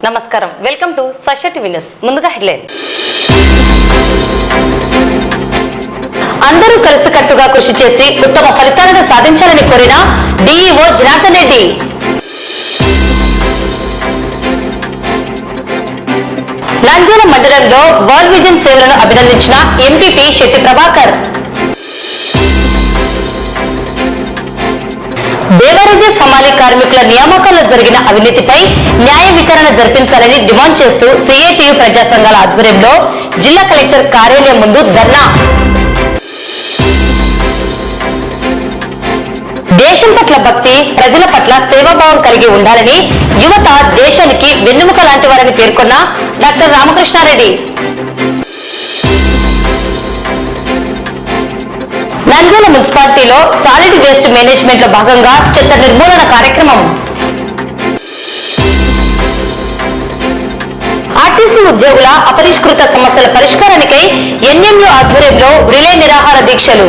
నమస్కారం, welcome to society news. ముందుగా headline. అందరూ కలిసికట్టుగా కృషి చేసి ఉత్తమ ఫలితాలను సాధించాలని కోరిన డిఈఓ జనార్దన్ రెడ్డి. నంద్యాల మండలంలో వరల్డ్ విజన్ సేవలను అభినందించిన ఎంపీపీ శెట్టి ప్రభాకర్. దేవరాజ్య సమాలి కార్మికుల నియామకాల్లో జరిగిన అవినీతిపై న్యాయ విచారణ జరిపించాలని డిమాండ్ చేస్తూ సిఐటియు ప్రజా సంఘాల ఆధ్వర్యంలో జిల్లా కలెక్టర్ కార్యాలయం ముందు ధర్నా. దేశం పట్ల భక్తి, ప్రజల పట్ల సేవాభావం కలిగి ఉండాలని యువత దేశానికి వెన్నెముక లాంటి వారని పేర్కొన్న డాక్టర్ రామకృష్ణారెడ్డి. నంద్యాల మున్సిపాలిటీలో సాలిడ్ వేస్ట్ మేనేజ్మెంట్ లో భాగంగా చెత్త నిర్మూలన కార్యక్రమం. ఆర్టీసీ ఉద్యోగుల అపరిష్కృత సమస్యల పరిష్కారానికై ఎన్ఎంయు ఆధ్వర్యంలో రిలే నిరాహార దీక్షలు.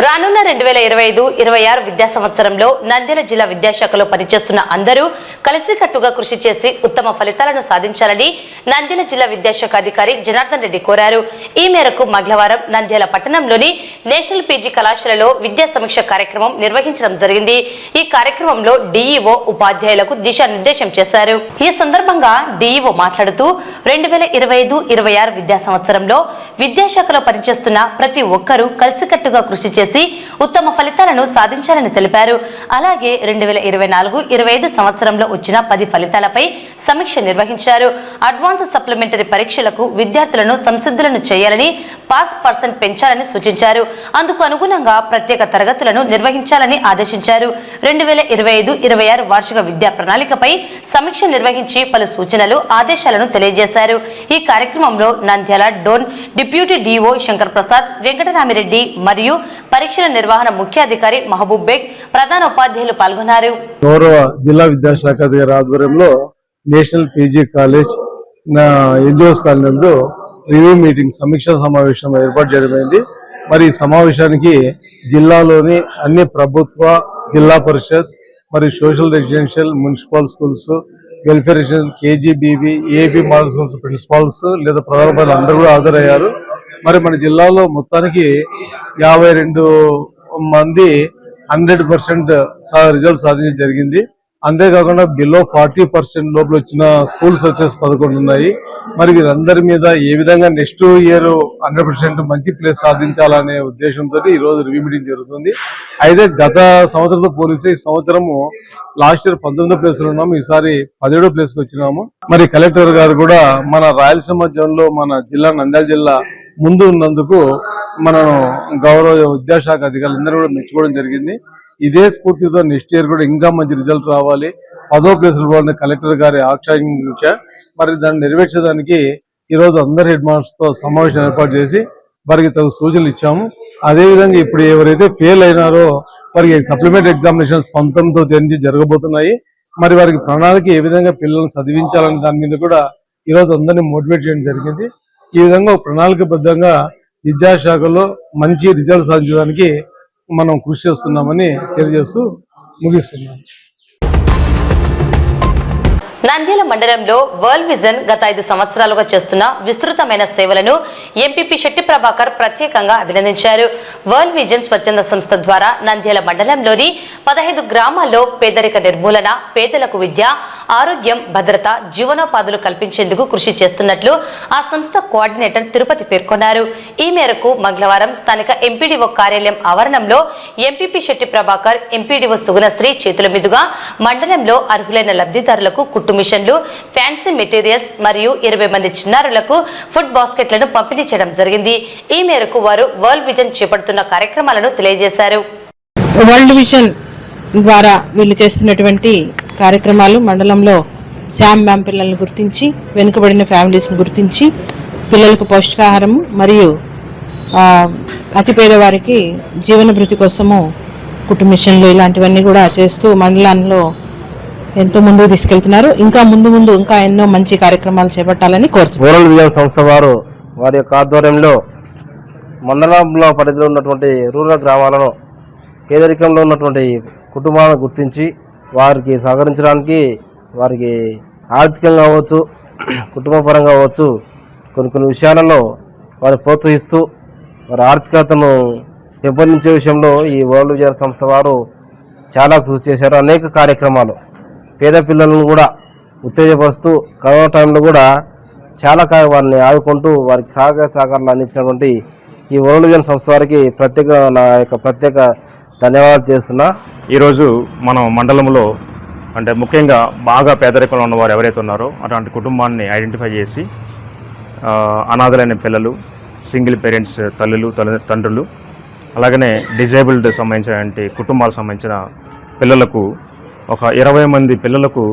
రానున్న 2025-26 విద్యా సంవత్సరంలో నంద్యాల జిల్లా విద్యాశాఖలో పనిచేస్తున్న అందరూ కలిసికట్టుగా కృషి చేసి ఉత్తమ ఫలితాలను సాధించాలని నంద్యాల జిల్లా విద్యాశాఖ అధికారి జనార్దన్ రెడ్డి కోరారు. ఈ మేరకు మంగళవారం నంద్యాల పట్టణంలోని నేషనల్ పీజీ కళాశాలలో విద్యా సమీక్ష కార్యక్రమం నిర్వహించడం జరిగింది. ఈ కార్యక్రమంలో డిఈఓ ఉపాధ్యాయులకు దిశానిర్దేశం చేశారు. ఈ సందర్భంగా డిఈఓ మాట్లాడుతూ 2025-26 విద్యా సంవత్సరంలో విద్యాశాఖలో పనిచేస్తున్న ప్రతి ఒక్కరూ కలిసికట్టుగా కృషి చేసి ఉత్తమ ఫలితాలను సాధించాలని తెలిపారు. అలాగే 2024-25 సంవత్సరంలో వచ్చిన 10 ఫలితాలపై సమీక్ష నిర్వహించారు. అడ్వాన్స్ సప్లిమెంటరీ పరీక్షలకు విద్యార్థులను సంసిద్ధులను చేయాలని, పాస్ పర్సెంట్ పెంచాలని సూచించారు. అందుకు అనుగుణంగా ప్రత్యేక తరగతులను నిర్వహించాలని ఆదేశించారు. 2025-26 వార్షిక విద్యా ప్రణాళికపై సమీక్ష నిర్వహించి పలు సూచనలు, ఆదేశాలను తెలియజేశారు. ఈ కార్యక్రమంలో నంద్యాల డోన్ డిప్యూటీ డిఓ శంకర్ ప్రసాద్, వెంకటరామిరెడ్డి మరియు పరీక్షల నిర్వహణ ముఖ్యాధికారి మహబూబ్ బేగ్, ప్రధాన ఉపాధ్యాయులు పాల్గొన్నారు. గౌరవ జిల్లా విద్యాశాఖ అధికారి ఆధ్వర్యంలో national PG college NGOs colony review meeting సమీక్షా సమావేశం ఏర్పాటు చేయడమైంది. మరి ఈ సమావేశానికి జిల్లాలోని అన్ని ప్రభుత్వ, జిల్లా పరిషత్ మరియు social residential, municipal schools, welfare KGBV, AB model schools principals లేదా ప్రధాన అందరూ కూడా హాజరయ్యారు. మరి మన జిల్లాలో మొత్తానికి 52 మంది 100% రిజల్ట్ సాధించడం జరిగింది. అంతేకాకుండా బిలో 40% లోపల వచ్చిన స్కూల్స్ వచ్చేసి 11 ఉన్నాయి. మరి వీరందరి మీద ఏ విధంగా నెక్స్ట్ ఇయర్ 100% మంచి ప్లేస్ సాధించాలనే ఉద్దేశంతో ఈ రోజు రివ్యూ మీటింగ్ జరుగుతుంది. అయితే గత సంవత్సరంతో పోలిస్తే ఈ సంవత్సరము లాస్ట్ ఇయర్ 19వ ప్లేస్ లో ఉన్నాము, ఈసారి 17వ ప్లేస్ కి వచ్చినాము. మరి కలెక్టర్ గారు కూడా మన రాయలసీమ జోన్లో మన జిల్లా నంద్యాల జిల్లా ముందు ఉన్నందుకు మనం గౌరవ విద్యాశాఖ అధికారులందరూ కూడా మెచ్చుకోవడం జరిగింది. ఇదే స్ఫూర్తితో నెక్స్ట్ ఇయర్ కూడా ఇంకా మంచి రిజల్ట్ రావాలి, 10వ ప్లేస్ లో కలెక్టర్ గారి ఆకాంక్ష. మరి దాన్ని నెరవేర్చడానికి ఈరోజు అందరు హెడ్ మాస్టర్స్ తో సమావేశం ఏర్పాటు చేసి వారికి తగు సూచనలు ఇచ్చాము. అదేవిధంగా ఇప్పుడు ఎవరైతే ఫెయిల్ అయినారో వారికి సప్లిమెంటరీ ఎగ్జామినేషన్స్ 19వ తేదీ జరగబోతున్నాయి. మరి వారికి ప్రణాళిక ఏ విధంగా పిల్లలను చదివించాలనే దాని మీద కూడా ఈరోజు అందరినీ మోటివేట్ చేయడం జరిగింది. ఈ విధంగా ప్రణాళికబద్ధంగా విద్యాశాఖలో మంచి రిజల్ట్ సాధించడానికి మనం కృషి చేస్తున్నామని తెలియజేస్తూ ముగిస్తున్నాం. నంద్యాల మండలంలో వరల్డ్ విజన్ గత 5 సంవత్సరాలుగా చేస్తున్న విస్తృతమైన సేవలను ఎంపీపీ శెట్టి ప్రభాకర్ ప్రత్యేకంగా అభినందించారు. వరల్డ్ విజన్ స్వచ్ఛంద సంస్థ ద్వారా నంద్యాల మండలంలోని 15 గ్రామాల్లో పేదరిక నిర్మూలన, పేదలకు విద్య, ఆరోగ్యం, భద్రత, జీవనోపాధులు కల్పించేందుకు కృషి చేస్తున్నట్లు ఆ సంస్థ కోఆర్డినేటర్ తిరుపతి పేర్కొన్నారు. ఈ మేరకు మంగళవారం స్థానిక ఎంపీడీఓ కార్యాలయం ఆవరణంలో ఎంపీపీ శెట్టి ప్రభాకర్, ఎంపీడీఓ సుగుణశ్రీ చేతుల మీదుగా మండలంలో అర్హులైన లబ్ధిదారులకు కుట్టు మిషన్లు, ఫ్యాన్సీ మెటీరియల్స్ మరియు 20 మంది చిన్నారులకు ఫుడ్ బాస్కెట్లను పంపిణీ చేయడం జరిగింది. ఈ మేరకు వారు వరల్డ్ విజన్ చేపడుతున్న కార్యక్రమాలను తెలియజేశారు. వరల్డ్ విజన్ ద్వారా వీళ్ళు చేస్తున్నటువంటి కార్యక్రమాలు మండలంలో శామ్ మ్యామ్ పిల్లల్ని గుర్తించి, వెనుకబడిన ఫ్యామిలీస్ని గుర్తించి పిల్లలకు పౌష్టికాహారం మరియు అతి పేదవారికి జీవన భృతి కోసము కుటుంబ మిషన్లు ఇలాంటివన్నీ కూడా చేస్తూ మండలంలో ఎంతో ముందుకు తీసుకెళ్తున్నారు. ఇంకా ముందు ఇంకా ఎన్నో మంచి కార్యక్రమాలు చేపట్టాలని కోరుతున్నారు. వరల్డ్ విజన్ సంస్థ వారి యొక్క ఆధ్వర్యంలో మండలంలో పరిధిలో ఉన్నటువంటి రూరల్ గ్రామాలను పేదరికంలో ఉన్నటువంటి కుటుంబాలను గుర్తించి వారికి సహకరించడానికి వారికి ఆర్థికంగా అవ్వచ్చు, కుటుంబపరంగా అవ్వచ్చు, కొన్ని విషయాలలో వారిని ప్రోత్సహిస్తూ వారి ఆర్థికతను పెంపొందించే విషయంలో ఈ వరల్డ్ విజన్ సంస్థ వారు చాలా కృషి చేశారు. అనేక కార్యక్రమాలు పేద పిల్లలను కూడా ఉత్తేజపరుస్తూ కరోనా టైంలో కూడా చాలా వారిని ఆదుకుంటూ వారికి సహకారాలు అందించినటువంటి ఈ వరల్డ్ విజన్ సంస్థ వారికి నా యొక్క ప్రత్యేక ధన్యవాదాలు చేస్తున్నా. ఈరోజు మనం మండలంలో అంటే ముఖ్యంగా బాగా పేదరికంలో ఉన్నవారు ఎవరైతే ఉన్నారో అటువంటి కుటుంబాన్ని ఐడెంటిఫై చేసి అనాథలైన పిల్లలు, సింగిల్ పేరెంట్స్ తల్లులు, తండ్రులు, అలాగనే డిజేబుల్డ్ సంబంధించిన కుటుంబాలకు సంబంధించిన పిల్లలకు ఒక 20 మంది పిల్లలకు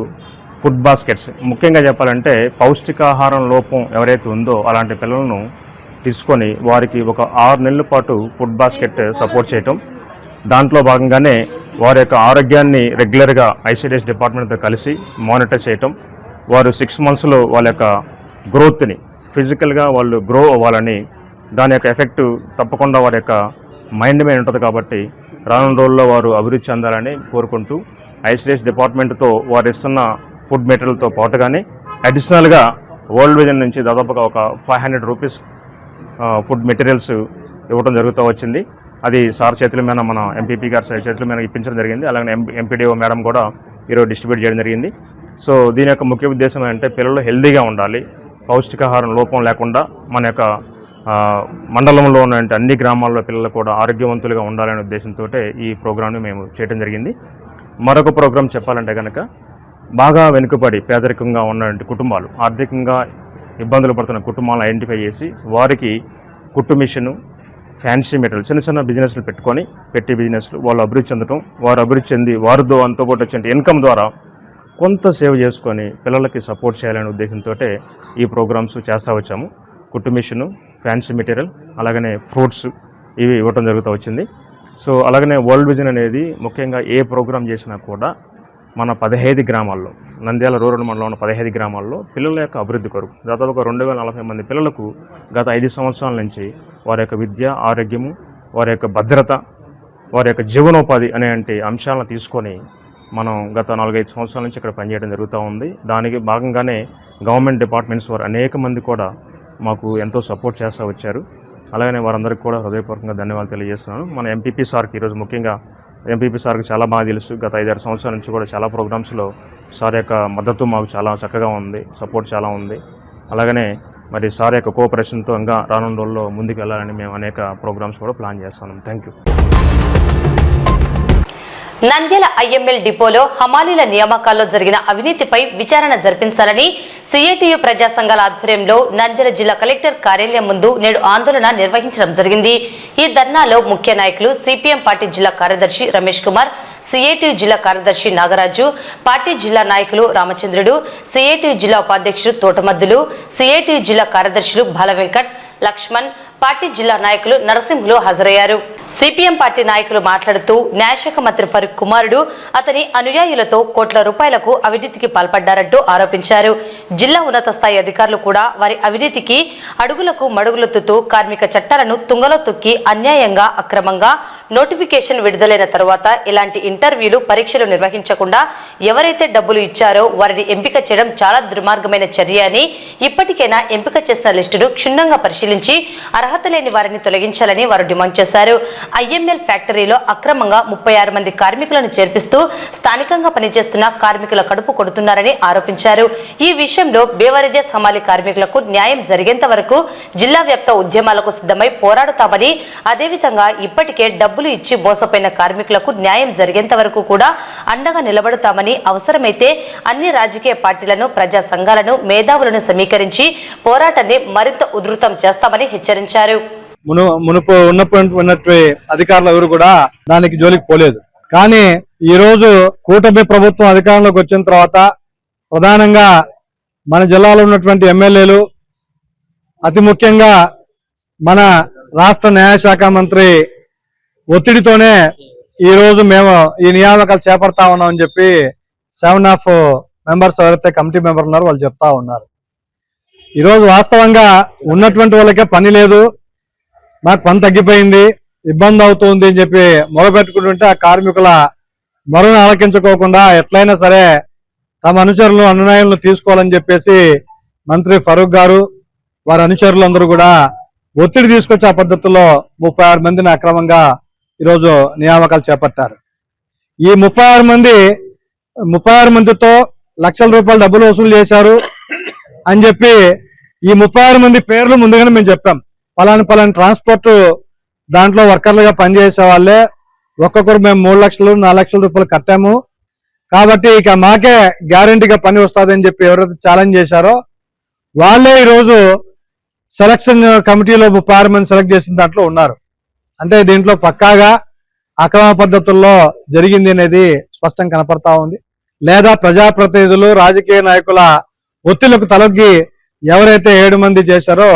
ఫుడ్ బాస్కెట్స్, ముఖ్యంగా చెప్పాలంటే పౌష్టికాహారం లోపం ఎవరైతే ఉందో అలాంటి పిల్లలను తీసుకొని వారికి ఒక 6 నెలల పాటు ఫుడ్ బాస్కెట్ సపోర్ట్ చేయటం, దాంట్లో భాగంగానే వారి యొక్క ఆరోగ్యాన్ని రెగ్యులర్గా ఐసిడిఎస్ డిపార్ట్మెంట్తో కలిసి మానిటర్ చేయటం, వారు 6 మంత్స్లో వాళ్ళ యొక్క గ్రోత్ని ఫిజికల్గా వాళ్ళు గ్రో అవ్వాలని, దాని యొక్క ఎఫెక్ట్ తప్పకుండా వారి యొక్క మైండ్ మీద ఉంటుంది కాబట్టి రానున్న రోజుల్లో వారు అభివృద్ధి చెందాలని కోరుకుంటూ ఐసిడిఎస్ డిపార్ట్మెంట్తో వారు ఇస్తున్న ఫుడ్ మెటీరియల్తో పాటుగానే అడిషనల్గా వరల్డ్ విజన్ నుంచి దాదాపుగా ఒక 500 రూపీస్ ఫుడ్ మెటీరియల్స్ ఇవ్వడం జరుగుతూ వచ్చింది. అది సార్ చేతుల మీద, మన ఎంపీపీ గారి చేతుల మీద ఇప్పించడం జరిగింది. అలాగే ఎంపీడీఓ మేడం కూడా ఈరోజు డిస్ట్రిబ్యూట్ చేయడం జరిగింది. సో దీని యొక్క ముఖ్య ఉద్దేశం ఏంటంటే పిల్లలు హెల్తీగా ఉండాలి, పౌష్టికాహారం లోపం లేకుండా మన యొక్క మండలంలో ఉన్న అన్ని గ్రామాల్లో పిల్లలు కూడా ఆరోగ్యవంతులుగా ఉండాలనే ఉద్దేశంతో ఈ ప్రోగ్రామ్ని మేము చేయడం జరిగింది. మరొక ప్రోగ్రాం చెప్పాలంటే కనుక బాగా వెనుకబడి పేదరికంగా ఉన్నటువంటి కుటుంబాలు, ఆర్థికంగా ఇబ్బందులు పడుతున్న కుటుంబాలను ఐడెంటిఫై చేసి వారికి కుట్టు మిషను, ఫ్యాన్సీ మెటీరియల్, చిన్న చిన్న బిజినెస్లు పెట్టి బిజినెస్లు వాళ్ళు అభివృద్ధి చెందడం, వారు అభివృద్ధి చెంది వారితో అంతో పాటు వచ్చే ఇన్కమ్ ద్వారా కొంత సేవ్ చేసుకొని పిల్లలకి సపోర్ట్ చేయాలనే ఉద్దేశంతో ఈ ప్రోగ్రామ్స్ చేస్తూ వచ్చాము. కుట్టు మిషను, ఫ్యాన్సీ మెటీరియల్, అలాగనే ఫ్రూట్స్ ఇవి ఇవ్వటం జరుగుతూ వచ్చింది. సో అలాగనే వరల్డ్ విజన్ అనేది ముఖ్యంగా ఏ ప్రోగ్రామ్ చేసినా కూడా మన 15 గ్రామాల్లో, నంద్యాల రూరల్ మండలంలో ఉన్న 15 గ్రామాల్లో పిల్లల యొక్క అభివృద్ధి కొరకు దాదాపుగా 240 మంది పిల్లలకు గత 5 సంవత్సరాల నుంచి వారి యొక్క విద్య, ఆరోగ్యము, వారి యొక్క భద్రత, వారి యొక్క జీవనోపాధి అనే అంశాలను తీసుకొని మనం గత 4-5 సంవత్సరాల నుంచి ఇక్కడ పనిచేయడం జరుగుతూ ఉంది. దానికి భాగంగానే గవర్నమెంట్ డిపార్ట్మెంట్స్ వారు అనేక మంది కూడా మాకు ఎంతో సపోర్ట్ చేస్తూ వచ్చారు. అలాగనే వారందరికీ కూడా హృదయపూర్వకంగా ధన్యవాదాలు తెలియజేస్తున్నాను. మన ఎంపీపీ సార్కి ఈరోజు ముఖ్యంగా ఎంపీపీ సార్కి చాలా బాగా తెలుసు. గత 5-6 సంవత్సరాల నుంచి కూడా చాలా ప్రోగ్రామ్స్లో సార్ యొక్క మద్దతు మాకు చాలా చక్కగా ఉంది, సపోర్ట్ చాలా ఉంది. అలాగనే మరి సార్ యొక్క కోఆపరేషన్తో ఇంకా రానున్న రోజుల్లో ముందుకు వెళ్ళాలని మేము అనేక ప్రోగ్రామ్స్ కూడా ప్లాన్ చేస్తున్నాం. Thank you. నంద్యాల ఐఎంఎల్ డిపోలో హమాలీల నియామకాల్లో జరిగిన అవినీతిపై విచారణ జరిపించాలని సిఐటియు ప్రజా సంఘాల ఆధ్వర్యంలో నంద్యాల జిల్లా కలెక్టర్ కార్యాలయం ముందు నేడు ఆందోళన నిర్వహించడం జరిగింది. ఈ ధర్నాలో ముఖ్య నాయకులు సిపిఎం పార్టీ జిల్లా కార్యదర్శి రమేష్ కుమార్, సిఐటియు జిల్లా కార్యదర్శి నాగరాజు, పార్టీ జిల్లా నాయకులు రామచంద్రుడు, సిఐటియు జిల్లా ఉపాధ్యక్షుడు తోటమద్దులు, సిఐటియు జిల్లా కార్యదర్శులు బాలవెంకట్, లక్ష్మణ్, పార్టీ జిల్లా నాయకులు నరసింహులు హాజరయ్యారు. సిపిఎం పార్టీ నాయకులు మాట్లాడుతూ న్యాయశాఖ మంత్రి ఫరూక్ కుమారుడు అతని అనుయాయులతో కోట్ల రూపాయలకు అవినీతికి పాల్పడ్డారంటూ ఆరోపించారు. జిల్లా ఉన్నత స్థాయి అధికారులు కూడా వారి అవినీతికి అడుగులకు మడుగులెత్తుతూ కార్మిక చట్టాలను తుంగలో తొక్కి అన్యాయంగా, అక్రమంగా నోటిఫికేషన్ విడుదలైన తరువాత ఇలాంటి ఇంటర్వ్యూలు, పరీక్షలు నిర్వహించకుండా ఎవరైతే డబ్బులు ఇచ్చారో వారిని ఎంపిక చేయడం చాలా దుర్మార్గమైన చర్య అని, ఇప్పటికైనా ఎంపిక చేసిన లిస్టును క్షుణ్ణంగా పరిశీలించి అర్హత లేని వారిని తొలగించాలని వారు డిమాండ్ చేశారు. ఐఎంఎల్ ఫ్యాక్టరీలో అక్రమంగా 36 మంది కార్మికులను చేర్పిస్తూ స్థానికంగా పనిచేస్తున్న కార్మికుల కడుపు కొడుతున్నారని ఆరోపించారు. ఈ విషయంలో బేవరేజెస్ హమాలి కార్మికులకు న్యాయం జరిగేంత వరకు జిల్లా వ్యాప్త ఉద్యమాలకు సిద్ధమై పోరాడుతామని, అదేవిధంగా ఇప్పటికే డబ్బులు ఇచ్చి మోసపోయిన కార్మికులకు న్యాయం జరిగేంత వరకు కూడా అండగా నిలబడతామని, అవసరమైతే అన్ని రాజకీయ పార్టీలను, ప్రజా సంఘాలను, మేధావులను సమీకరించి పోరాటాన్ని మరింత ఉధృతం చేస్తామని హెచ్చరించారు. మునుపు ఉన్నటువంటి అధికారులు ఎవరు కూడా దానికి జోలికి పోలేదు. కానీ ఈ రోజు కూటమి ప్రభుత్వం అధికారంలోకి వచ్చిన తర్వాత ప్రధానంగా మన జిల్లాలో ఉన్నటువంటి ఎమ్మెల్యేలు, అతి ముఖ్యంగా మన రాష్ట్ర న్యాయశాఖ మంత్రి ఒత్తిడితోనే ఈ రోజు మేము ఈ నియామకాలు చేపడతా ఉన్నామని చెప్పి 7 మెంబర్స్ ఎవరైతే కమిటీ మెంబర్ ఉన్నారో వాళ్ళు చెప్తా ఉన్నారు. ఈరోజు వాస్తవంగా ఉన్నటువంటి వాళ్ళకే పని లేదు, మాకు పని తగ్గిపోయింది, ఇబ్బంది అవుతుంది అని చెప్పి మొదలుపెట్టుకుంటుంటే ఆ కార్మికుల మొరను ఆలకించుకోకుండా ఎట్లయినా సరే తమ అనుచరులు అనునాయులను తీసుకోవాలని చెప్పేసి మంత్రి ఫరూక్ గారు వారి అనుచరులందరూ కూడా ఒత్తిడి తీసుకొచ్చే ఆ పద్ధతుల్లో 36 మందిని అక్రమంగా ఈరోజు నియామకాలు చేపట్టారు. ఈ 36 మందితో లక్షల రూపాయలు డబ్బులు వసూలు చేశారు అని చెప్పి ఈ 36 మంది పేర్లు ముందుగానే మేము చెప్పాం. పలాని ట్రాన్స్పోర్ట్ దాంట్లో వర్కర్లుగా పనిచేసే వాళ్ళే, ఒక్కొక్కరు మేము 3 లక్షలు 4 లక్షల రూపాయలు కట్టాము కాబట్టి ఇక మాకే గ్యారంటీగా పని వస్తుందని చెప్పి ఎవరైతే ఛాలెంజ్ చేశారో వాళ్ళే ఈరోజు సెలక్షన్ కమిటీలో 36 మంది సెలెక్ట్ చేసిన దాంట్లో ఉన్నారు. అంటే దీంట్లో పక్కాగా అక్రమ పద్ధతుల్లో జరిగింది అనేది స్పష్టంగా కనపడతా ఉంది. లేదా ప్రజాప్రతినిధులు రాజకీయ నాయకుల ఒత్తిళ్లకు తలొగ్గి ఎవరైతే 7 మంది చేశారో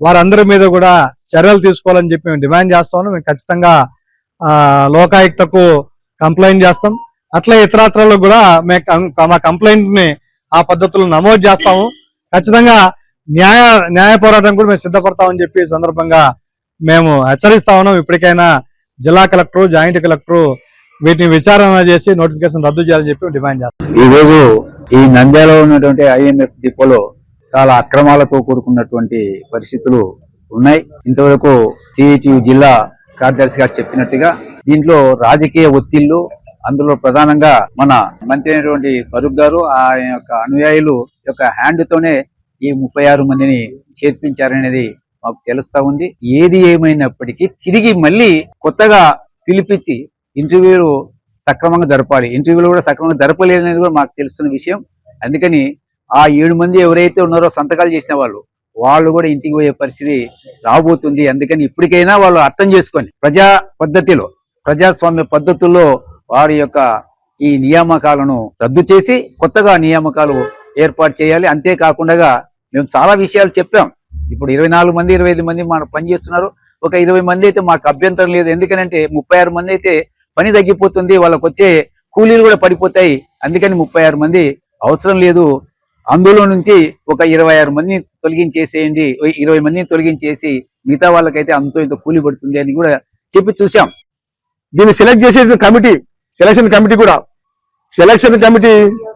వారందరి మీద కూడా చర్యలు తీసుకోవాలని చెప్పి మేము డిమాండ్ చేస్తా ఉన్నాం. మేము ఖచ్చితంగా లోకాయుక్తకు కంప్లైంట్ చేస్తాం. అట్లే ఇతరత్రాలకు కూడా మా కంప్లైంట్ ని ఆ పద్ధతులు నమోదు చేస్తాము. ఖచ్చితంగా న్యాయ పోరాటం కూడా మేము సిద్ధపడతామని చెప్పి ఈ సందర్భంగా మేము హెచ్చరిస్తా ఉన్నాం. ఇప్పటికైనా జిల్లా కలెక్టర్, జాయింట్ కలెక్టర్ వీటిని విచారణ చేసి నోటిఫికేషన్ రద్దు చేయాలని చెప్పి డిమాండ్ చేస్తాం. ఈ రోజు ఈ నంద్యాలలో ఉన్నటువంటి ఐఎంఎఫ్ డిపోలో చాలా అక్రమాలతో కూడుకున్నటువంటి పరిస్థితులు ఉన్నాయి. ఇంతవరకు సిఐటియు జిల్లా కార్యదర్శి గారు చెప్పినట్టుగా దీంట్లో రాజకీయ ఒత్తిళ్లు, అందులో ప్రధానంగా మన మంత్రి అయినటువంటి ఫరూక్ గారు ఆయన యొక్క అనుయాయులు యొక్క హ్యాండ్ తోనే ఈ 36 మందిని చేర్పించారనేది మాకు తెలుస్తా ఉంది. ఏది ఏమైనప్పటికీ తిరిగి మళ్ళీ కొత్తగా పిలిపించి ఇంటర్వ్యూలు సక్రమంగా జరపాలి. ఇంటర్వ్యూలు కూడా సక్రమంగా జరపలేదనేది కూడా మాకు తెలుస్తున్న విషయం. అందుకని ఆ 7 మంది ఎవరైతే ఉన్నారో సంతకాలు చేసిన వాళ్ళు కూడా ఇంటికి పోయే పరిస్థితి రాబోతుంది. అందుకని ఇప్పటికైనా వాళ్ళు అర్థం చేసుకొని ప్రజాస్వామ్య పద్ధతుల్లో వారి యొక్క ఈ నియామకాలను రద్దు చేసి కొత్తగా నియామకాలు ఏర్పాటు చేయాలి. అంతేకాకుండా మేము చాలా విషయాలు చెప్పాం. ఇప్పుడు 24 మంది 25 మంది మనం పనిచేస్తున్నారు. ఒక 20 మంది అయితే మాకు అభ్యంతరం లేదు. ఎందుకంటే 36 మంది అయితే పని తగ్గిపోతుంది, వాళ్ళకు వచ్చే కూలీలు కూడా పడిపోతాయి. అందుకని 36 మంది అవసరం లేదు. అందులో నుంచి ఒక 26 మందిని తొలగించేసేయండి, 20 మందిని తొలగించేసి మిగతా వాళ్ళకైతే అంతో ఇంత కూలీ పడుతుంది అని కూడా చెప్పి చూసాం. దీన్ని సెలెక్ట్ చేసే కమిటీ, సెలక్షన్ కమిటీ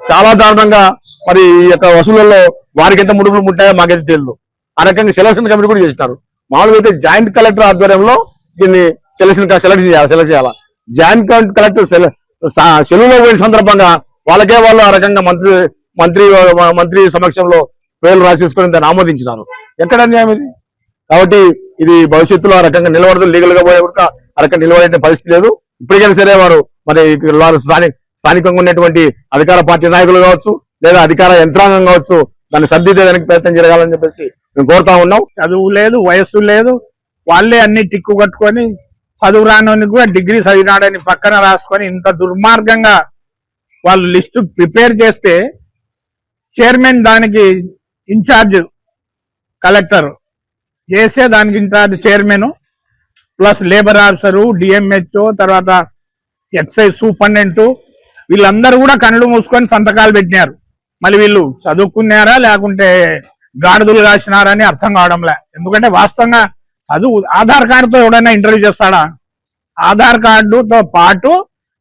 చాలా దారుణంగా మరి ఈ యొక్క వసూళ్లలో వారికి ఎంత ముడుపులు ముట్టాయో మాకైతే తెలియదు. ఆ రకంగా సెలక్షన్ కమిటీ కూడా చేస్తారు. మామూలుగా అయితే జాయింట్ కలెక్టర్ ఆధ్వర్యంలో దీన్ని సెలెక్ట్ చేయాలా. జాయింట్ కలెక్టర్ సెలవులో పోయిన సందర్భంగా వాళ్ళు ఆ రకంగా మంత్రి సమక్షంలో పేర్లు రాసేసుకొని దాన్ని ఆమోదించినారు. ఎక్కడ న్యాయం ఇది? కాబట్టి ఇది భవిష్యత్తులో ఆ రకంగా నిలబడదు. లీగల్ గా పోయే కూడా ఆ రకంగా నిలబడే పరిస్థితి లేదు. ఇప్పటికైనా సరే వారు మరి స్థానికంగా ఉన్నటువంటి అధికార పార్టీ నాయకులు కావచ్చు, లేదా అధికార యంత్రాంగం కావచ్చు, దాన్ని సర్దిద్దేదానికి ప్రయత్నం జరగాలని చెప్పేసి మేము కోరుతా ఉన్నాం. చదువు లేదు, వయస్సు లేదు, వాళ్ళే అన్ని టిక్కు కట్టుకొని చదువు రానోని కూడా డిగ్రీ చదివినాడని పక్కన రాసుకొని ఇంత దుర్మార్గంగా వాళ్ళు లిస్టు ప్రిపేర్ చేస్తే చైర్మన్ దానికి ఇన్ఛార్జ్ కలెక్టర్ చేసే దానికి incharge chairman plus labour officer, DMHO, తర్వాత ఎక్సైజ్ సూపరింటెండెంట్ వీళ్ళందరూ కూడా కళ్ళు మూసుకొని సంతకాలు పెట్టినారు. మళ్ళీ వీళ్ళు చదువుకున్నారా లేకుంటే గాడిదలు కాసినారని అర్థం కావడంలే. ఎందుకంటే వాస్తవంగా చదువు ఆధార్ కార్డుతో ఎవడైనా ఇంటర్వ్యూ చేస్తాడా? ఆధార్ కార్డుతో పాటు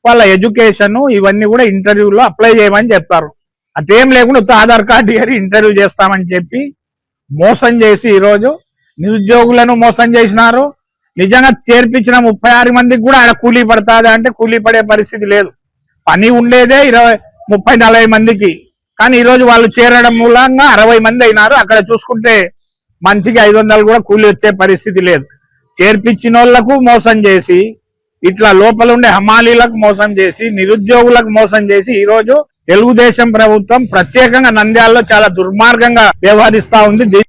వాళ్ళ ఎడ్యుకేషన్ ఇవన్నీ కూడా ఇంటర్వ్యూలో అప్లై చేయమని చెప్తారు. అదేం లేకుండా ఆధార్ కార్డు ఇంటర్వ్యూ చేస్తామని చెప్పి మోసం చేసి ఈరోజు నిరుద్యోగులను మోసం చేసినారు. నిజంగా చేర్పించిన 36 మందికి కూడా ఆడ కూలీ పడుతుంది అంటే కూలీ పడే పరిస్థితి లేదు. పని ఉండేదే 30-40 మందికి, కానీ ఈరోజు వాళ్ళు చేరడం మూలంగా 60 మంది అయినారు. అక్కడ చూసుకుంటే మంచిగా 500 కూడా కూలీ వచ్చే పరిస్థితి లేదు. చేర్పించిన వాళ్లకు మోసం చేసి, ఇట్లా లోపల ఉండే హమాలీలకు మోసం చేసి, నిరుద్యోగులకు మోసం చేసి ఈరోజు తెలుగుదేశం ప్రభుత్వం ప్రత్యేకంగా నంద్యాలలో చాలా దుర్మార్గంగా వ్యవహరిస్తా ఉంది.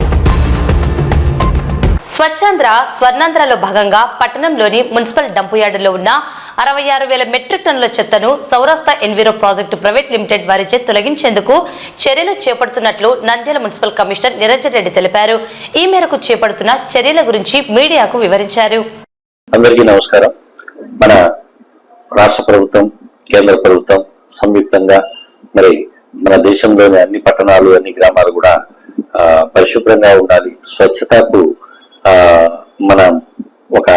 స్వచ్ఛాంధ్ర స్వర్ణాంధ్రలో భాగంగా పట్టణంలోని మున్సిపల్ డంపు యార్డులో ఉన్న 66,000 మెట్రిక్ టన్నుల చెత్తను Saurashtra enviro project private limited వారిచే తొలగించేందుకు చర్యలు చేపడుతున్నట్లు నంద్యాల మున్సిపల్ కమిషనర్ నిరంజన్ రెడ్డి తెలిపారు. ఈ మేరకు చేపడుతున్న చర్యల గురించి మీడియాకు వివరించారు. అందరికీ నమస్కారం. మన రాష్ట్ర ప్రభుత్వం, కేంద్ర ప్రభుత్వం సంయుక్తంగా మరి మన దేశంలోని అన్ని పట్టణాలు, అన్ని గ్రామాలు కూడా పరిశుభ్రంగా ఉండాలి, స్వచ్ఛతకు మనం ఒక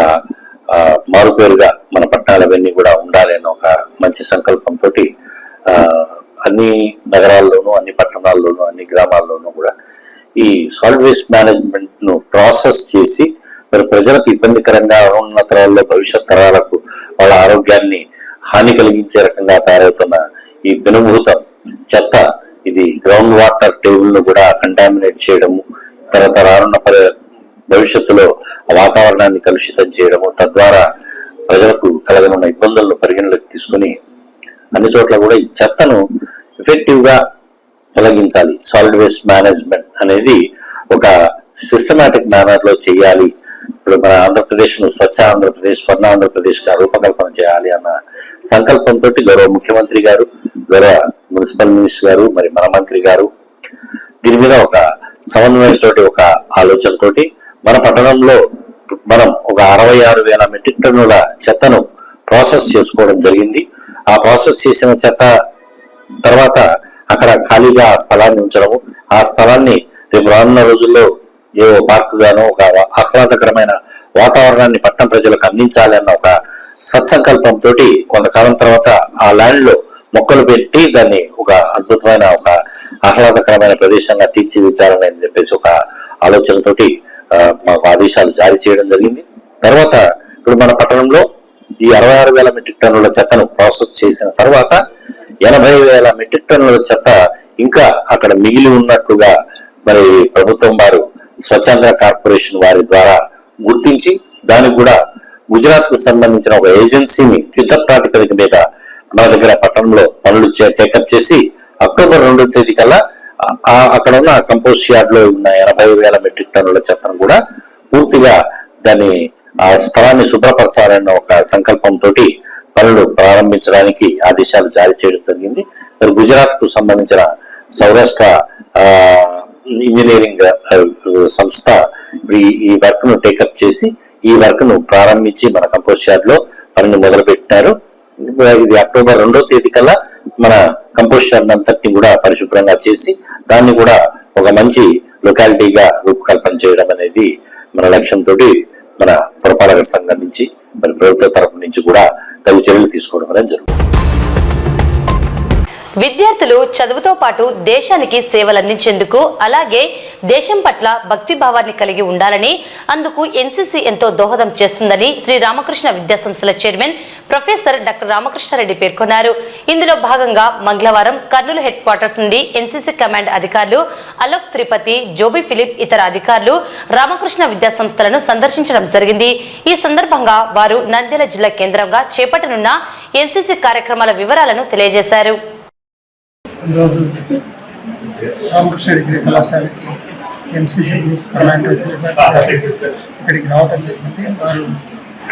మారుపేరుగా మన పట్టణాలు అవన్నీ కూడా ఉండాలి అన్న ఒక మంచి సంకల్పంతో అన్ని నగరాల్లోనూ, అన్ని పట్టణాల్లోనూ, అన్ని గ్రామాల్లోనూ కూడా ఈ సాలిడ్ వేస్ట్ మేనేజ్మెంట్ ను ప్రాసెస్ చేసి మరి ప్రజలకు ఇబ్బందికరంగా ఉన్న తరాల్లో భవిష్యత్ తరాలకు వాళ్ళ ఆరోగ్యాన్ని హాని కలిగించే రకంగా తయారవుతున్న ఈ పెనుభూతం చెత్త ఇది గ్రౌండ్ వాటర్ టేబుల్ ను కూడా కంటామినేట్ చేయడము, తర్వాత రానున్న భవిష్యత్తులో వాతావరణాన్ని కలుషితం చేయడము, తద్వారా ప్రజలకు కలగనున్న ఇబ్బందులను పరిగణలోకి తీసుకుని అన్ని చోట్ల కూడా ఈ చెత్తను ఎఫెక్టివ్ గా తొలగించాలి. సాలిడ్ వేస్ట్ మేనేజ్మెంట్ అనేది ఒక సిస్టమాటిక్ మేనర్ లో చేయాలి. ఇప్పుడు మన ఆంధ్రప్రదేశ్ ను స్వచ్ఛ ఆంధ్రప్రదేశ్, స్వర్ణ ఆంధ్రప్రదేశ్ గా రూపకల్పన చేయాలి అన్న సంకల్పంతో గౌరవ ముఖ్యమంత్రి గారు, గౌరవ మున్సిపల్ మినిస్టర్ గారు, మరి మన మంత్రి గారు దీని మీద ఒక సమన్వయంతో, ఒక ఆలోచనతోటి మన పట్టణంలో మనం ఒక 66,000 మెట్రిక్ టన్నుల చెత్తను ప్రాసెస్ చేసుకోవడం జరిగింది. ఆ ప్రాసెస్ చేసిన చెత్త తర్వాత అక్కడ ఖాళీగా స్థలాన్ని ఉంచడము, ఆ స్థలాన్ని రేపు రానున్న రోజుల్లో ఏవో పార్కు గానో ఒక ఆహ్లాదకరమైన వాతావరణాన్ని పట్టణ ప్రజలకు అందించాలి అన్న ఒక సత్సంకల్పంతో కొంతకాలం తర్వాత ఆ ల్యాండ్ లో మొక్కలు పెట్టి దాన్ని ఒక అద్భుతమైన ఒక ఆహ్లాదకరమైన ప్రదేశంగా తీర్చిదిద్దాలని చెప్పేసి ఒక ఆలోచనతోటి మాకు ఆదేశాలు జారీ చేయడం జరిగింది. తర్వాత ఇప్పుడు మన పట్టణంలో ఈ 66,000 మెట్రిక్ టన్నుల చెత్తను ప్రాసెస్ చేసిన తర్వాత 80,000 మెట్రిక్ టన్నుల చెత్త ఇంకా అక్కడ మిగిలి ఉన్నట్లుగా మరి ప్రభుత్వం వారు స్వచ్ఛాంధ్ర కార్పొరేషన్ వారి ద్వారా గుర్తించి దానికి కూడా గుజరాత్ కు సంబంధించిన ఒక ఏజెన్సీని యుద్ధ ప్రాతిపదిక మీద మన దగ్గర పట్టణంలో పనులు టేకప్ చేసి అక్టోబర్ 2వ తేదీ కల్లా అక్కడ ఉన్న కంపోస్ట్ యార్డ్ లో ఉన్న 80,000 మెట్రిక్ టన్నుల చెత్తను కూడా పూర్తిగా దాన్ని ఆ స్థలాన్ని శుభ్రపరచాలన్న ఒక సంకల్పంతో పనులు ప్రారంభించడానికి ఆదేశాలు జారీ చేయడం జరిగింది. మరి గుజరాత్ కు సంబంధించిన సౌరాష్ట్ర ఇంజనీరింగ్ సంస్థ ఈ వర్క్ ను టేకప్ చేసి ఈ వర్క్ ను ప్రారంభించి మన కంపోస్ట్ యార్డ్ లో పనిని మొదలు పెట్టినారు. ఇది అక్టోబర్ 2వ తేదీ కల్లా మన కంపోస్ట్ యార్డ్ అంతటిని కూడా పరిశుభ్రంగా చేసి దాన్ని కూడా ఒక మంచి లొకాలిటీగా రూపకల్పన చేయడం అనేది మన లక్ష్యంతో మన పురపాలక సంఘం నుంచి మరి ప్రభుత్వ తరపు నుంచి కూడా తగు చర్యలు తీసుకోవడం అనేది జరుగుతుంది. విద్యార్థులు చదువుతో పాటు దేశానికి సేవలందించేందుకు అలాగే దేశం పట్ల భక్తి భావాన్ని కలిగి ఉండాలని, అందుకు ఎన్సీసీ ఎంతో దోహదం చేస్తుందని శ్రీ రామకృష్ణ విద్యాసంస్థల చైర్మన్ ప్రొఫెసర్ డాక్టర్ రామకృష్ణారెడ్డి పేర్కొన్నారు. ఇందులో భాగంగా మంగళవారం కర్నూలు హెడ్ క్వార్టర్స్ నుండి ఎన్సీసీ కమాండ్ అధికారులు అలోక్ త్రిపతి, జోబీ ఫిలిప్ ఇతర అధికారులు రామకృష్ణ విద్యాసంస్థలను సందర్శించడం జరిగింది. ఈ సందర్భంగా వారు నంద్యాల జిల్లా కేంద్రంగా చేపట్టనున్న ఎన్సీసీ కార్యక్రమాల వివరాలను తెలియజేశారు. ఈరోజు రామకృష్ణ డిగ్రీ కళాశాలకి ఎన్సీసీ గ్రూప్ కమాండర్ ఇక్కడికి రావడం జరిగింది. వారు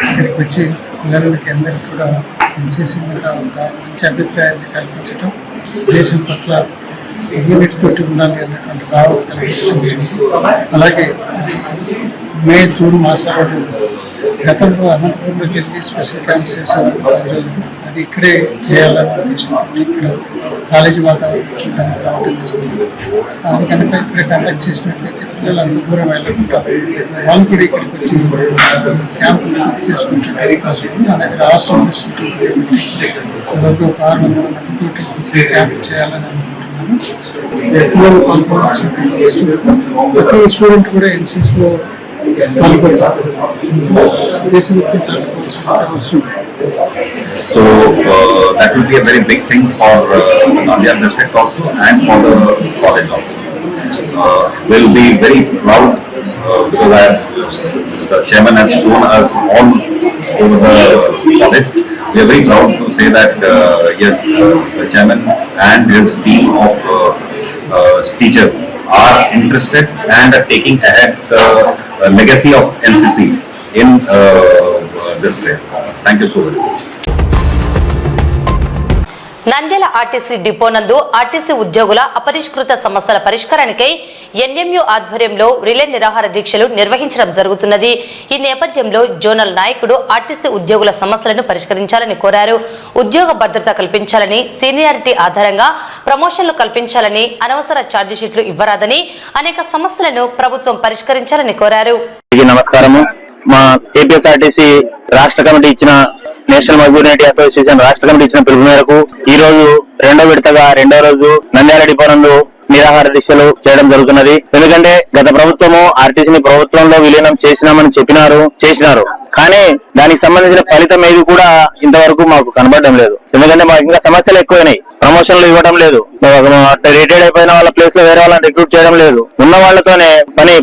ఇక్కడికి వచ్చి పిల్లలకి అందరికీ కూడా ఎన్సీసీ మీద ఒక మంచి అభిప్రాయాన్ని కల్పించడం, దేశం పట్ల యూనిట్ తోటి ఉండాలి అన్నటువంటి భావం కల్పించడం జరిగింది. అలాగే మే, జూన్ మాసాలు గతంలో అనంతపురంలోకి వెళ్ళి స్పెషల్ క్యాంప్స్ చేశారు. అది ఇక్కడే చేయాలని ఉద్దేశంతో ఇక్కడ కాలేజీ వాతావరణం రావడం జరిగింది. అది కనుక ఇక్కడ కండక్ట్ చేసినట్లయితే పిల్లలు అంత దూరం వెళ్ళకుండా వాళ్ళు కూడా ఇక్కడికి వచ్చి క్యాంపులు చేసుకుంటే అవకాశం ఉంది. మన దగ్గర హాస్టల్ ఒక 600 మందితోటి క్యాంప్ చేయాలని అనుకుంటున్నాను. పిల్లలు పాల్గొనవచ్చు. ప్రతి స్టూడెంట్ కూడా ఎన్సీసీలో So that will be a very big thing for Nandiyal district also and for the college also. We'll be very proud because the chairman has shown us all over the college. We are very proud to say that yes, the chairman and his team of teachers are interested and are taking ahead the legacy of NCC in this place. Thank you so very much. Nandyal RTC depot నందు RTC ఉద్యోగుల అపరిష్కృత సమస్యల పరిష్కారానికై NMU ఆధ్వర్యంలో relay నిరాహార దీక్షలు నిర్వహించడం జరుగుతున్నది. ఈ నేపథ్యంలో జోనల్ నాయకుడు ఆర్టీసీ ఉద్యోగుల సమస్యలను పరిష్కరించాలని కోరారు. ఉద్యోగ భద్రత కల్పించాలని, సీనియారిటీ ఆధారంగా ప్రమోషన్లు కల్పించాలని, అనవసర ఛార్జీ షీట్లు ఇవ్వరాదని, అనేక సమస్యలను ప్రభుత్వం పరిష్కరించాలని కోరారు. నమస్కారము. మా ఏపీఎస్ఆర్టీసీ రాష్ట్ర కమిటీ ఇచ్చిన నేషనల్ మజ్దూర్ యూనిటీ అసోసియేషన్ రాష్ట్ర కమిటీ ఇచ్చిన పిలుపు మేరకు ఈ రోజు రెండో విడతగా రెండో రోజు నంద్యాల డిపో నందు నిరాహార దీక్షలు చేయడం జరుగుతున్నది. ఎందుకంటే గత ప్రభుత్వము ఆర్టీసీని ప్రభుత్వంలో విలీనం చేసినామని చేసినారు కానీ దానికి సంబంధించిన ఫలితం ఏది కూడా ఇంతవరకు మాకు కనబడడం లేదు. ఎందుకంటే మాకు ఇంకా సమస్యలు ఎక్కువైనాయి. ప్రమోషన్లు ఇవ్వడం లేదు, రిటైర్డ్ అయిపోయిన వాళ్ళ ప్లేస్ లో వేరే వాళ్ళని రిక్రూట్ చేయడం లేదు, ఉన్న వాళ్ళతోనే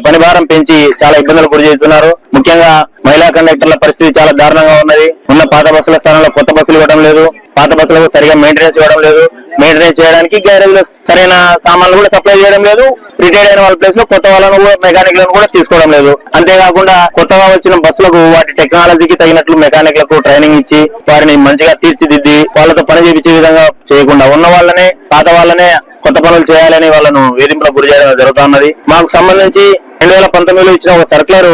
పని భారం పెంచి చాలా ఇబ్బందులు గురి చేస్తున్నారు. ముఖ్యంగా మహిళా కండక్టర్ల పరిస్థితి చాలా దారుణంగా ఉన్నది. ఉన్న పాత బస్సుల స్థానంలో కొత్త బస్సులు ఇవ్వడం లేదు, పాత బస్సులకు సరిగా మెయింటెనెన్స్ ఇవ్వడం లేదు, మెయింటెనెన్స్ చేయడానికి గ్యారేజ్ లో సరైన సామాన్లు కూడా సప్లై చేయడం లేదు, రిటైర్డ్ అయిన వాళ్ళ ప్లేస్ లో కొత్త వాళ్ళను కూడా మెకానిక్లను కూడా తీసుకోవడం లేదు. అంతేకాకుండా కొత్తగా వచ్చిన బస్సులకు వాటి టెక్నాలజీకి తగినట్లు మెకానిక్లకు ట్రైనింగ్ ఇచ్చి వారిని మంచిగా తీర్చిదిద్ది వాళ్ళతో పని చేయించే విధంగా చేయకుండా ఉన్న వాళ్ళనే పాత వాళ్ళనే కొత్త పనులు చేయాలని వాళ్ళను వేధింపులకు గురి చేయడం జరుగుతున్నది. మాకు సంబంధించి 2019లో ఇచ్చిన ఒక సర్క్యులర్,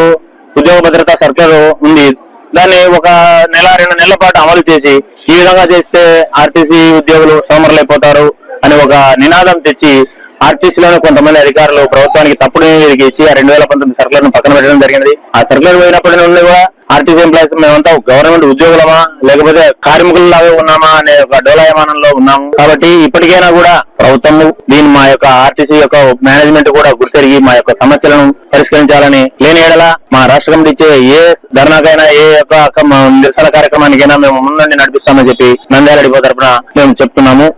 ఉద్యోగ భద్రతా సర్క్యులర్ ఉంది. దాన్ని ఒక నెల 2 నెలల పాటు అమలు చేసి ఈ విధంగా చేస్తే ఆర్టీసీ ఉద్యోగులు సోమరులైపోతారు అని ఒక నినాదం తెచ్చి ఆర్టీసీలోనే కొంతమంది అధికారులు ప్రభుత్వానికి తప్పుడు నివేదిక ఇచ్చి ఆ 2019 సర్క్యులర్ ను పక్కన పెట్టడం జరిగింది. ఆ సర్క్యులర్ పోయినప్పటి నుండి కూడా ఆర్టీసీ ఎంప్లాయీస్ మేమంతా గవర్నమెంట్ ఉద్యోగులమా లేకపోతే కార్మికులలాగా ఉన్నామా అనే ఒక డోలాయమానంలో ఉన్నాము. కాబట్టి ఇప్పటికైనా కూడా ప్రభుత్వము దీని మా యొక్క ఆర్టీసీ యొక్క మేనేజ్మెంట్ కూడా గుర్తెరిగి మా యొక్క సమస్యలను పరిష్కరించాలని, లేని ఎడల మా రాష్ట్ర కమిటీ ఇచ్చే ఏ ధర్నాకైనా ఏ యొక్క నిరసన కార్యక్రమానికైనా మేము ముందుండి నడిపిస్తామని చెప్పి నంద్యాల డిపో తరఫున మేము చెప్తున్నాము.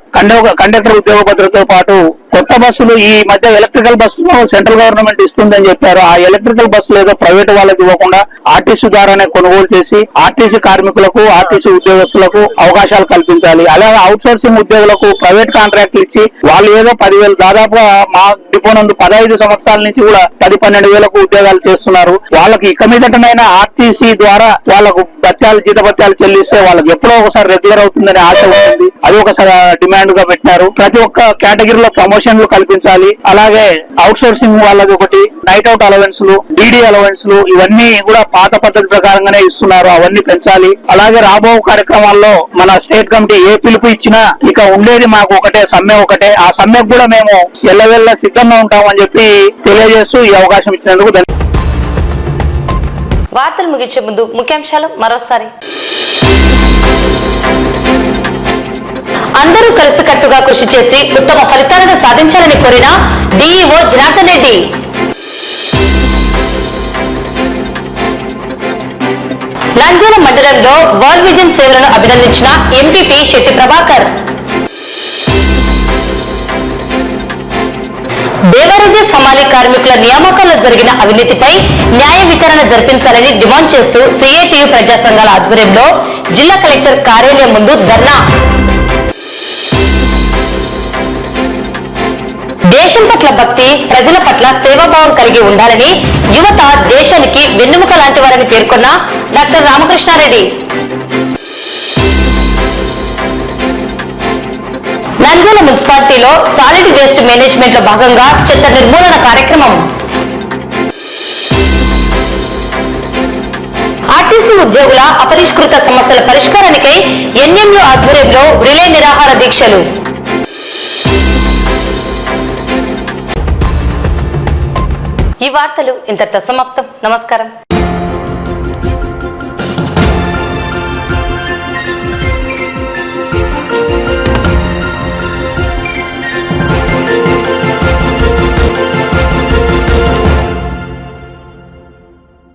కండక్టర్ ఉద్యోగ భద్రతతో పాటు కొత్త బస్సులు ఈ మధ్య ఎలక్ట్రికల్ బస్సులు సెంట్రల్ గవర్నమెంట్ ఇస్తుందని చెప్పారు. ఆ ఎలక్ట్రికల్ బస్సులు ఏదో ప్రైవేట్ వాళ్ళకి ఇవ్వకుండా ఆర్టీసీ ద్వారానే కొనుగోలు చేసి ఆర్టీసీ కార్మికులకు ఆర్టీసీ ఉద్యోగస్తులకు అవకాశాలు కల్పించాలి. అలాగే అవుట్ సోర్సింగ్ ఉద్యోగులకు ప్రైవేట్ కాంట్రాక్ట్లు ఇచ్చి వాళ్ళు ఏదో 10,000 దాదాపుగా మా డిపో నందు 15 సంవత్సరాల నుంచి కూడా 10-12 వేలకు ఉద్యోగాలు చేస్తున్నారు. వాళ్ళకి ఇక మీదటనైనా ఆర్టీసీ ద్వారా వాళ్ళకు జీతభత్యాలు చెల్లిస్తే వాళ్ళకి ఎప్పుడో ఒకసారి రెగ్యులర్ అవుతుందనే ఆశ ఉంటుంది. అది ఒకసారి డిమాండ్ గా పెట్టినారు. ప్రతి ఒక్క కేటగిరీలో ప్రమోషన్లు కల్పించాలి. అలాగే అవుట్ సోర్సింగ్ వాళ్ళకి ఒకటి నైట్ అవుట్ అలవెన్స్లు, డీడీ అలవెన్స్లు ఇవన్నీ కూడా పాత పద్ధతి ప్రకారంగానే ఇస్తున్నారు. అవన్నీ పెంచాలి. అలాగే రాబో కార్యక్రమాల్లో మన స్టేట్ కమిటీ ఏ పిలుపు ఇచ్చినా ఇక ఉండేది మాకు ఒకటే, సమ్మె ఒకటే. ఆ సమ్మెకు కూడా మేము ఎల్లవెల్ల సిద్ధంగా ఉంటామని చెప్పి తెలియజేస్తూ ఈ అవకాశం ఇచ్చినందుకు వార్తలు ముగించే ముందు ముఖ్యాంశాలు మరోసారి. అందరూ కలిసికట్టుగా కృషి చేసి ఉత్తమ ఫలితాలను సాధించాలని కోరిన డిఈఓ జనార్దన్ రెడ్డి. నంద్యాల మండలంలో వరల్డ్ విజన్ సేవలను అభినందించిన ఎంపీపీ శెట్టి ప్రభాకర్. దేవారాజ్య సమాలి కార్మికుల నియామకాల్లో జరిగిన అవినీతిపై న్యాయ విచారణ జరిపించాలని డిమాండ్ చేస్తూ సిఐటియు ప్రజా సంఘాల ఆధ్వర్యంలో జిల్లా కలెక్టర్ కార్యాలయం ముందు ధర్నా. దేశం పట్ల భక్తి, ప్రజల పట్ల సేవాభావం కలిగి ఉండాలని యువత దేశానికి వెన్నెముక లాంటి వారని పేర్కొన్న డాక్టర్ రామకృష్ణారెడ్డి. నంద్యాల మున్సిపాలిటీలో సాలిడ్ వేస్ట్ మేనేజ్మెంట్ లో భాగంగా చెత్త నిర్మూలన కార్యక్రమం. ఆర్టీసీ ఉద్యోగుల అపరిష్కృత సమస్యల పరిష్కారానికై ఎన్ఎంయు ఆధ్వర్యంలో రిలే నిరాహార దీక్షలు. ఈ వార్తలు ఇంతటితో సమాప్తం. నమస్కారం.